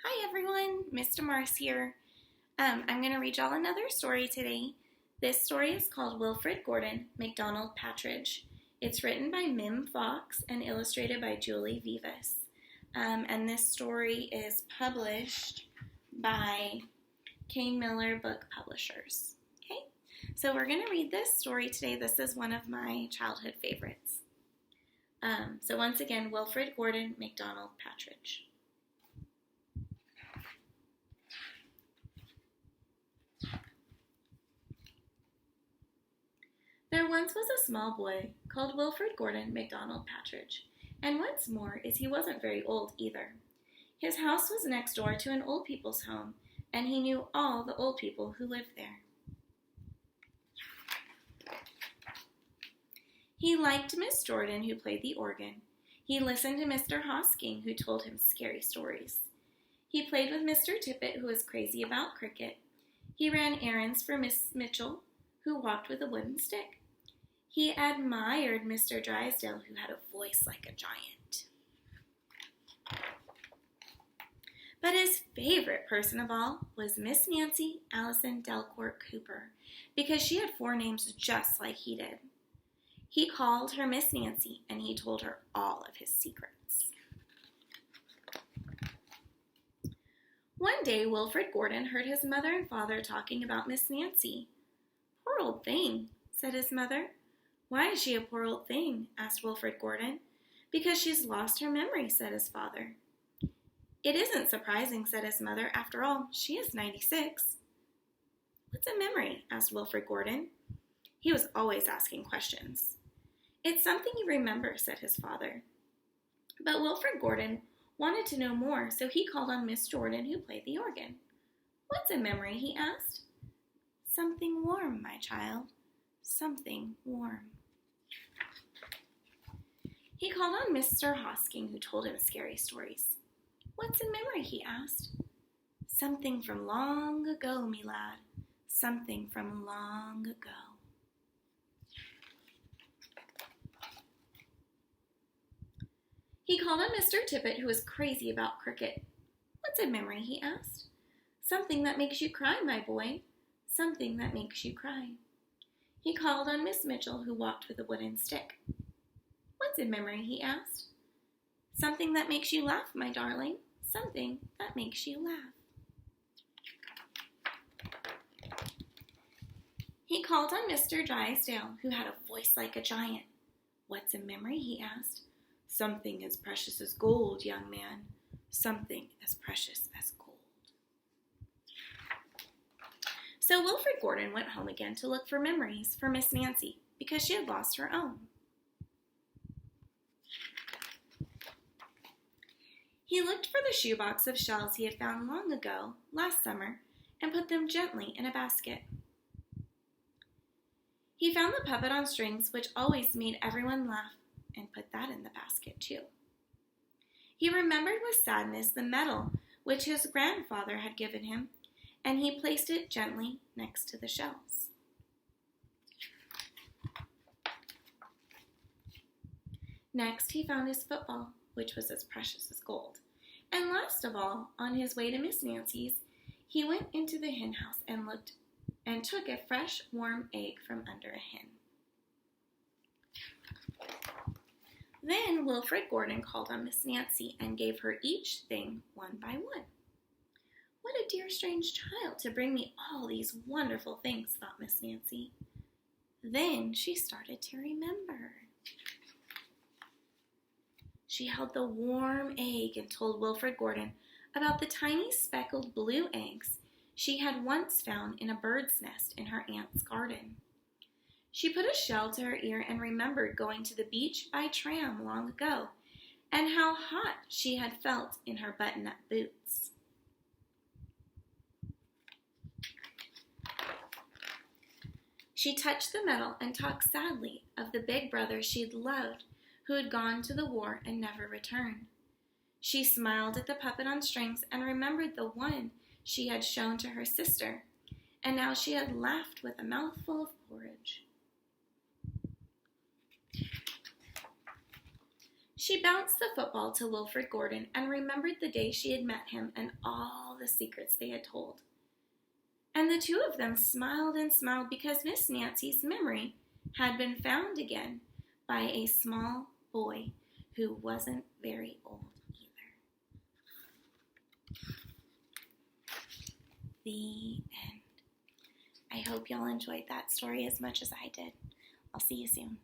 Hi everyone, Miss DeMarce here. I'm going to read y'all another story today. This story is called Wilfrid McDonald Partridge. It's written by Mem Fox and illustrated by Vivas. And this story is published by Kane Book Publishers. Okay, so we're going to read this story today. This is one of my childhood favorites. So once again, Wilfrid McDonald Partridge. There once was a small boy called Wilfrid McDonald Partridge, and what's more is he wasn't very old either. His house was next door to an old people's home, and he knew all the old people who lived there. He liked Miss Jordan, who played the organ. He listened to Mr. Hosking, who told him scary stories. He played with Mr. Tippet, who was crazy about cricket. He ran errands for Miss Mitchell, who walked with a wooden stick. He admired Mr. Drysdale, who had a voice like a giant. But his favorite person of all was Miss Nancy Allison Delcourt Cooper, because she had 4 names just like he did. He called her Miss Nancy, and he told her all of his secrets. One day, Wilfrid heard his mother and father talking about Miss Nancy. "Poor old thing," said his mother. "Why is she a poor old thing?" asked Wilfrid "Because she's lost her memory," said his father. "It isn't surprising," said his mother. "After all, she is 96. "What's a memory?" asked Wilfrid He was always asking questions. "It's something you remember," said his father. But Wilfrid wanted to know more, so he called on Miss Jordan, who played the organ. "What's a memory?" he asked. "Something warm, my child, something warm." He called on Mr. Hosking, who told him scary stories. "What's a memory?" he asked. "Something from long ago, me lad, something from long ago." He called on Mr. Tippet, who was crazy about cricket. "What's a memory?" he asked. "Something that makes you cry, my boy, something that makes you cry." He called on Miss Mitchell, who walked with a wooden stick. "What's a memory?" he asked. "Something that makes you laugh, my darling, something that makes you laugh." He called on Mr. Drysdale, who had a voice like a giant. "What's a memory?" he asked. "Something as precious as gold, young man, something as precious as gold." So Wilfrid went home again to look for memories for Miss Nancy, because she had lost her own. He looked for the shoebox of shells he had found long ago, last summer, and put them gently in a basket. He found the puppet on strings, which always made everyone laugh, and put that in the basket too. He remembered with sadness the medal which his grandfather had given him, and he placed it gently next to the shells. Next, he found his football, which was as precious as gold. And last of all, on his way to Miss Nancy's, he went into the hen house and took a fresh, warm egg from under a hen. Then Wilfrid called on Miss Nancy and gave her each thing one by one. "What a dear strange child to bring me all these wonderful things," thought Miss Nancy. Then she started to remember. She held the warm egg and told Wilfrid about the tiny speckled blue eggs she had once found in a bird's nest in her aunt's garden. She put a shell to her ear and remembered going to the beach by tram long ago, and how hot she had felt in her button-up boots. She touched the medal and talked sadly of the big brother she'd loved, who had gone to the war and never returned. She smiled at the puppet on strings and remembered the one she had shown to her sister, and now she had laughed with a mouthful of porridge. She bounced the football to Wilfrid Gordon and remembered the day she had met him and all the secrets they had told. And the two of them smiled and smiled because Miss Nancy's memory had been found again by a small boy who wasn't very old either. The end. I hope y'all enjoyed that story as much as I did. I'll see you soon.